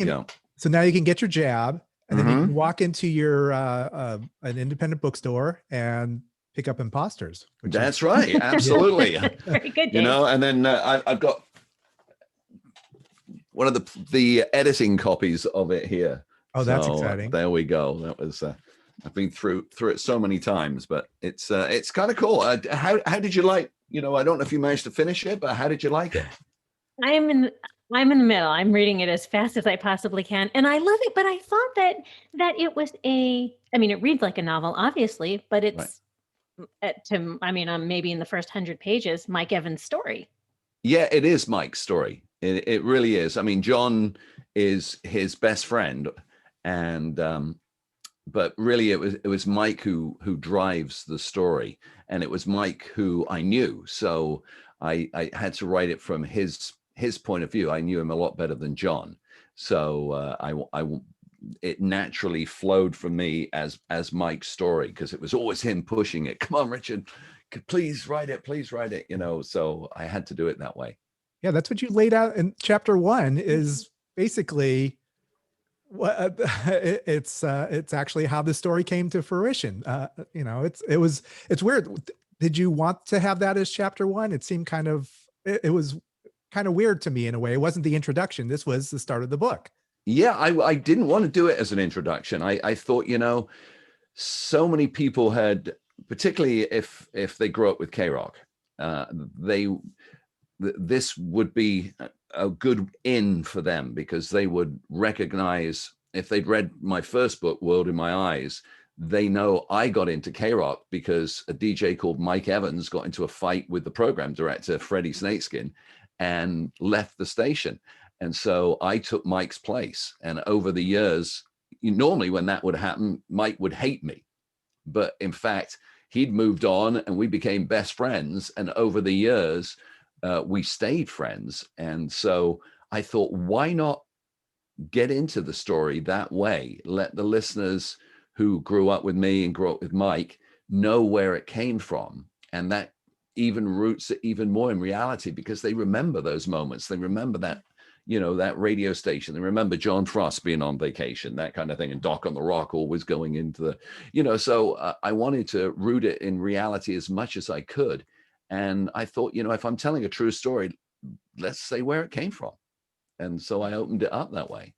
Yeah. So now you can get your jab, and then you can Mhm. walk into your an independent bookstore and pick up Imposters, which is That's right. Absolutely. Very good, You Dave. know, and then I've got one of the editing copies of it here. Oh, that's exciting. There we go. That was I've been through it so many times, but it's kind of cool. How did you like? You know, I don't know if you managed to finish it, but how did you like it? I'm in the middle. I'm reading it as fast as I possibly can, and I love it. But I thought that it was I mean, it reads like a novel, obviously, but it's I'm maybe in the first 100 pages, Mike Evans' story. Yeah, it is Mike's story. It really is. I mean, John is his best friend, and but really it was Mike who drives the story, and it was Mike who I knew. So I had to write it from his point of view. I knew him a lot better than John, so it naturally flowed from me as Mike's story, because it was always him pushing it. Come on, Richard, please write it, you know. So I had to do it that way. Yeah, that's what you laid out in chapter 1, is basically what it's actually how the story came to fruition. You know, it's weird. Did you want to have that as chapter 1? It seemed kind of, it was kind of weird to me in a way. It wasn't the introduction. This was the start of the book. Yeah, I didn't want to do it as an introduction. I thought, you know, so many people had, particularly if they grew up with K-Rock, this would be a good in for them, because they would recognize, if they'd read my first book, World in My Eyes, they know I got into K-Rock because a DJ called Mike Evans got into a fight with the program director, Freddie Snakeskin, and left the station. And so I took Mike's place. And over the years, normally when that would happen, Mike would hate me. But in fact, he'd moved on and we became best friends. And over the years, we stayed friends. And so I thought, why not get into the story that way? Let the listeners who grew up with me and grew up with Mike know where it came from. And that even roots it even more in reality, because they remember those moments. They remember that, you know, that radio station. They remember John Frost being on vacation, that kind of thing. And Doc on the Rock always going into the, you know, so I wanted to root it in reality as much as I could. And I thought, you know, if I'm telling a true story, let's say where it came from. And so I opened it up that way.